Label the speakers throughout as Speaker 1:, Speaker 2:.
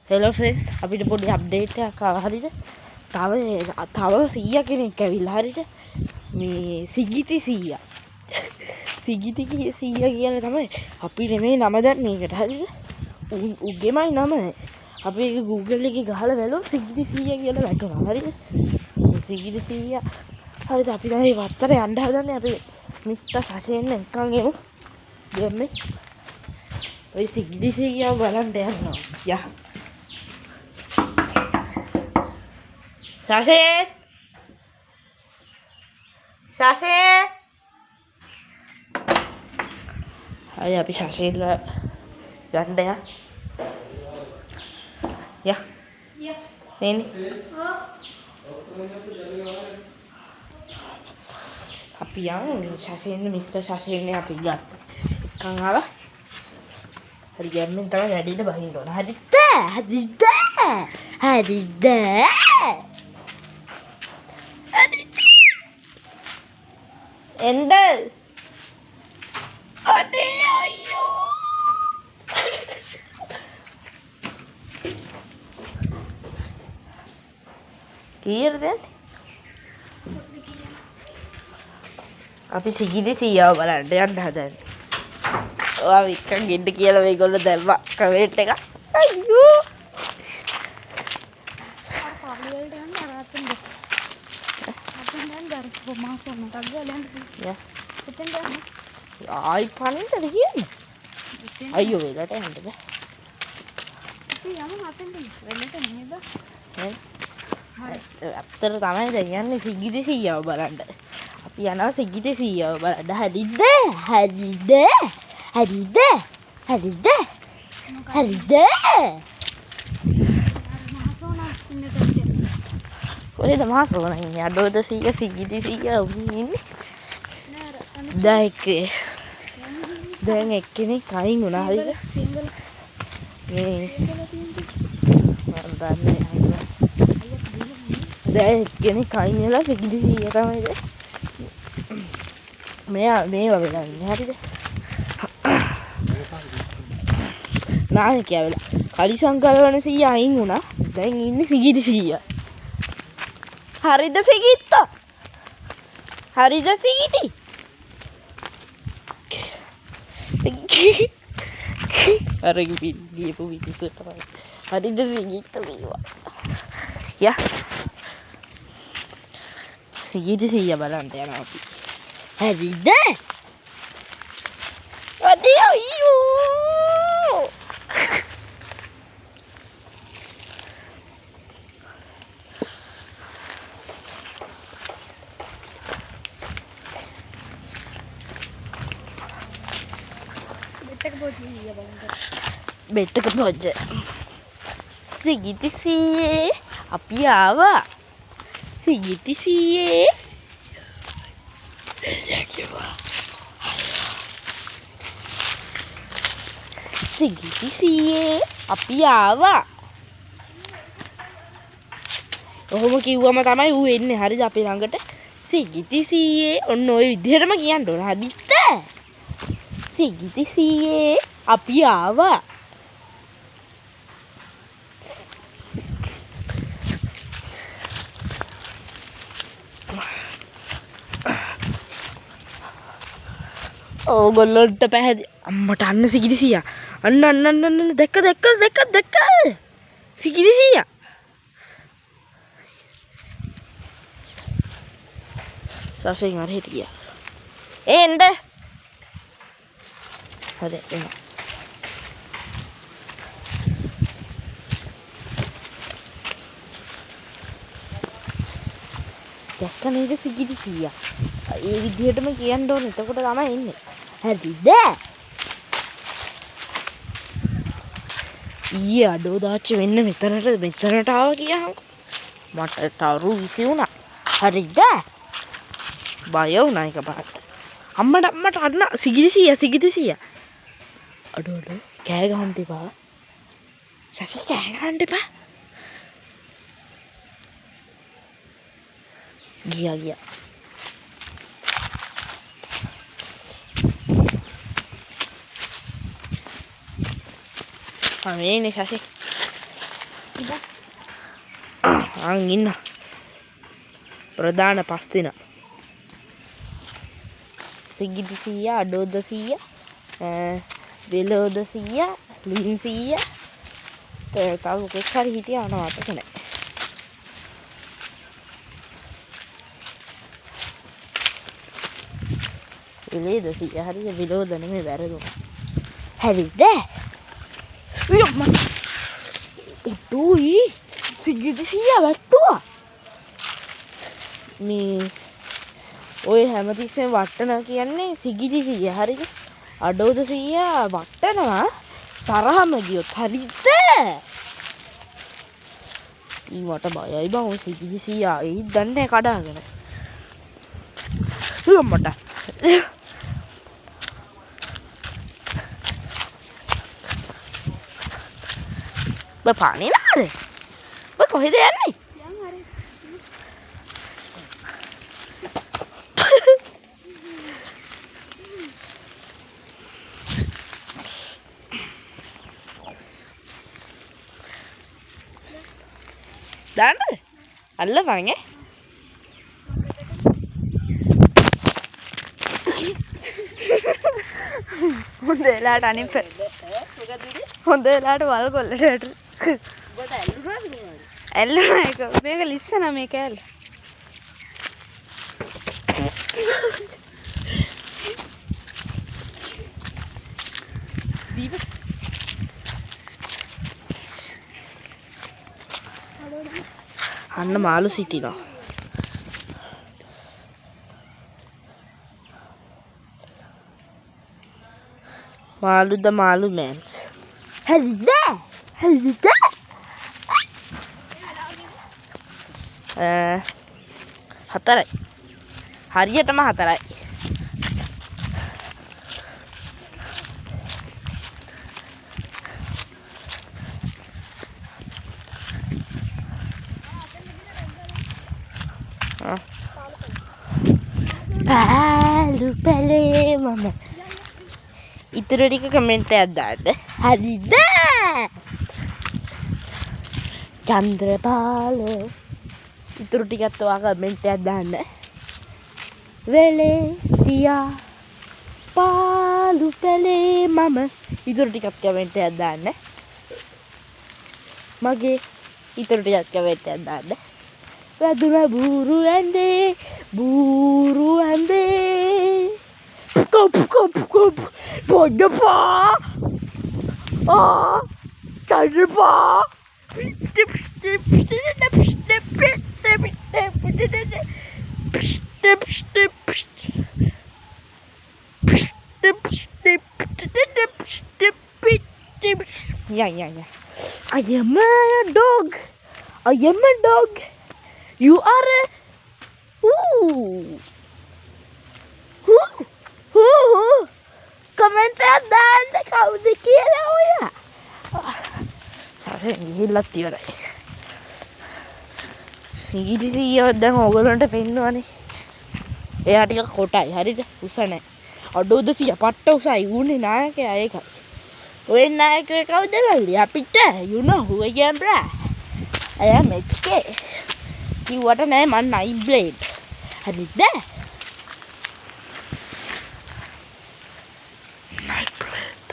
Speaker 1: Hello friends අපිට පොඩි update එකක් ආවා හරිද? තව 100 කෙනෙක් ඇවිල්ලා හරිද? මේ සිගිති 100. සිගිති 100 කියලා තමයි අපිට මේ නම දැන් මේකට හරිද? උගේමයි නම. අපි ඒක Google එකේ ගහලා බැලුවා සිගිති 100 කියලා වැටුණා හරිද? මේ සිගිති 100 හරිද? අපි දැන් මේ වත්තට යන්න හදන්නේ අපි මිස්ටර් සෂේන් එක්කන් එමු. දෙන්නේ ඔය සිගිති 100 බලන්න යනවා. යා Sashet! Sashet! Ayo අපි Sashetලා ගන්න යා. යා. යා. එන්නේ. අපි යන්නේ Sashet මිස්ටර් Sashet අපි ගත්තා. එක්කන් ආවා. හරි ගැම්මෙන් තමයි වැඩිට බහින්න ඕන. හරිද? හරිද? හරිද? Endel. Ade ayo. Kiyarda? අපි සිගිදි 100ව බලන්න යන්න හදන්නේ. ඔයා වික්කන් ගෙන්න කියලා මේගොල්ලෝ දැම්මා කමෙන්ට් එක. අයියෝ. ආයි පණින්නද කියන්නේ? අයියෝ වෙලට යන්නද? අපි යමු අතෙන්ද වෙලට නේද? අතර තමයි දැන් යන්නේ සිගිති 100ව බලන්න. අපි යනවා සිගිති 100ව බලන්න. හරිද? හරිද? හරිද? හරිද? හරිද? කොහෙද මහසෝනා ඉන්නේ? අඩෝද 100 සිගිති 100 ඉන්නේ. දැන් එක්කෙනෙක් අයින් වුණා හරිද? මේ දැන් එක්කෙනෙක් අයින් වෙලා සිගිති 100 තමයිද? මේවා වෙලා ඉන්නේ හරිද? නායකයා වෙලා කලිසංකල්වන 100 අයින් වුණා. දැන් ඉන්නේ සිගිති 100. හරිද සිගිත්ත? හරිද සිගිති? අර ගියපු විදිහට තමයි. හරිද සිගිත්ත මේවා. යා. සිගිති 100 බලන්න යනවා අපි. හරිද? අඩේ අයියෝ. බෙට්ටක පොජ්ජ සිගිති 100 අපි ආවා සිගිති 100 සිගිති 100 අපි ආවා ඔහොම කිව්වම තමයි ඌ එන්නේ හරිද අපි ළඟට සිගිති 100 ඔන්න ඔය විදිහටම කියන්න ඕන හරිද සිගිති 100 අපි ආවා ඕගොල්ලොන්ට පැහැදිලි අම්මට අන්න සිගිති 100 අන්න දැක්ක සිගිති 100 සසෙන් අර හිට ගියා එන්න හරි එන්න දැක්ක නේද සිගිති 100 ඒ විදිහටම කියන්න ඕනේ එතකොට තමයි ඉන්නේ හරිද ඊයේ අඩෝ දාච්චි වෙන්න මෙතනට ආවා කියහන්කො මට තරු විසි වුණා හරිද බය වුණා එකපාරට අම්මට අන්න සිගිති 100 අඩෝ කෑ ගහන්න එපා සසි කෑ ගහන්න එපා ගියා මේනේ සසි ඉන්න ප්‍රධාන 5 දෙනා සිගිති සීයා අඩෝද සීයා වෙලෝද සීයා ලින් සීයා තව මොකෙක් හරි හිටියා මතක නැහැ වෙලේද සීයා හරිද වෙලෝද නෙමෙයි වැරදුනා හරිද උටුයි සිගිති සීයා වැට්ටුවා මේ ඔය හැමතිස්සෙම වට්ටන කියන්නේ සිගිති සීයා හරිද අඩෝද සීයා වට්ටනවා තරහම ගියොත් හරිද ඊ මට බයයි බං ඔය සිගිති සීයා ඒ දන්නේ කඩාගෙන මට බ පානේ නාද බ කොහෙද යන්නේ දාන්න අල්ලපන් හොඳ වෙලාවට අනිත් හොඳ වෙලාවට වල් කොල්ලට ඇල්ලුණා එක මේක ලිස්සන මේ කෑල්ල දීප අන්න මාළු සිටිනවා මාළුද මාළු මෑන්ස් හරිද හරිද හතරයි හරියටම හතරයි පාලු පැලේ මම ඉතුරු ටික කමෙන්ට් එකක් දාන්න හරිද චන්ද්‍රපාල ඉතුරු ටිකත් ඔයා කමෙන්ට් එකක් දාන්න වෙලේ තියා පාලු පැලේ මම ඉතුරු ටිකත් කමෙන්ට් එකක් දාන්න මගේ ඉතුරු ටිකත් කමෙන්ට් එකක් දාන්න වැදුන බූරු ඇඳේ කප් පොඩ්ඩපා චන්ද්‍රපා Yeah. I am a dog. You are a... Comment දාන්න කවුද කියලා ඔයා. සරෙන් ගිහිල්ලත් ඉවරයි. සිගිති සීයා දැන් ඕගොල්ලන්ට පෙන්නවනේ. එයා ටික කොටයි හරිද? උස නැහැ. අඩෝද සීයා පට්ට උසයි උන්නේ නායකයා ඒකයි. ඔය නායකයා කවුද ලල්ලි අපිට? You know who I am bra. I am HK. කිව්වට නෑ මං නයින් බ්ලේඩ්. හරිද? නයින් බ්ලේඩ්.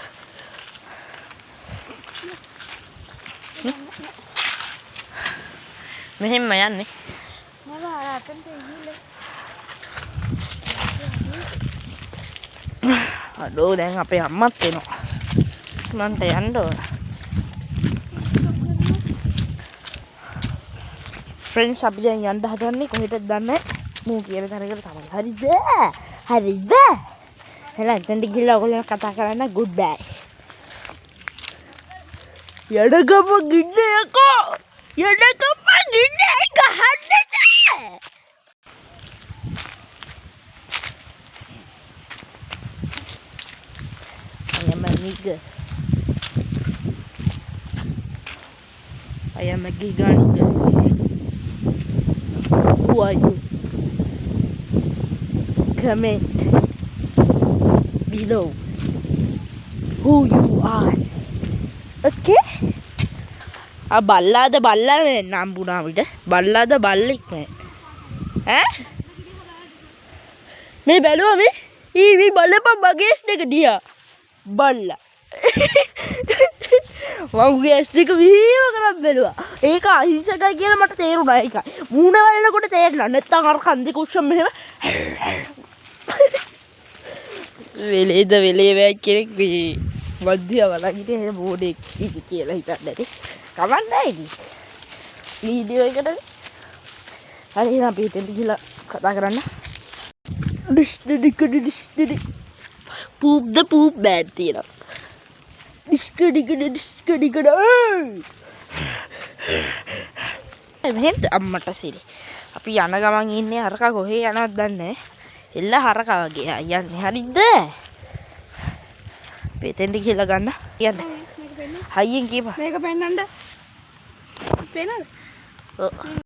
Speaker 1: මෙහෙම යන්නේ. මම අතන්ට ගිහිල්ලා. අඩෝ දැන් අපේ අම්මත් එනවා. මන්ට යන්න ඕන. ෆ්‍රෙන්ඩ්ස් අපි දැන් යන්න හදන්නේ කොහෙටද දන්නේ නැහැ. මූ කියන තැනකට තමයි. හරිද? එහෙනම් එතනට ගිහලා ඔයගොල්ලෝ කතා කරන්න good bye. යඩගම ගින්න යකෝ. යඩගම ගින්න එක හන්නද? I am a nigger. I am a giga nigger. Who are you? Comment below who you are. Okay? බල්ලාද බල්ලා නම් පුණා විට බල්ලාද බල්ලෙක් නෑ ඈ මේ බැලුවා මේ බලපන් මගේ ඇස් දෙක දිහා බල්ලා මගේ ඇස් දෙක විහිව කරන් බැලුවා ඒක අහිංසකයි කියලා මට තේරුණා ඒකයි මූණ වලනකොට තේරෙනවා නැත්තම් අර කන් දෙක උස්සන් මෙහෙම වෙලේ වැක් කෙනෙක් මධ්‍ය වලකිට එහෙම බෝඩෙක් කියලා හිතන්න ඇති කවන්න ඇයි වීඩියෝ එකට හරි එහෙනම් අපි හිතෙන් ගිහලා කතා කරන්න ඩිස්කඩි පූප් ද පූප් බෑඩ් තියෙනවා ඩිස්කඩි මෙහෙත් අම්මට සිරි අපි යන ගමන් ඉන්නේ හරකා කොහේ යනවද දන්නේ එල්ල හරකා වගේ යන්නේ හරිද පෙතෙන්ට කියලා ගන්න කියන්න හයියෙන් කියපන් මේක පෙන්නන්න පේනද ඔව්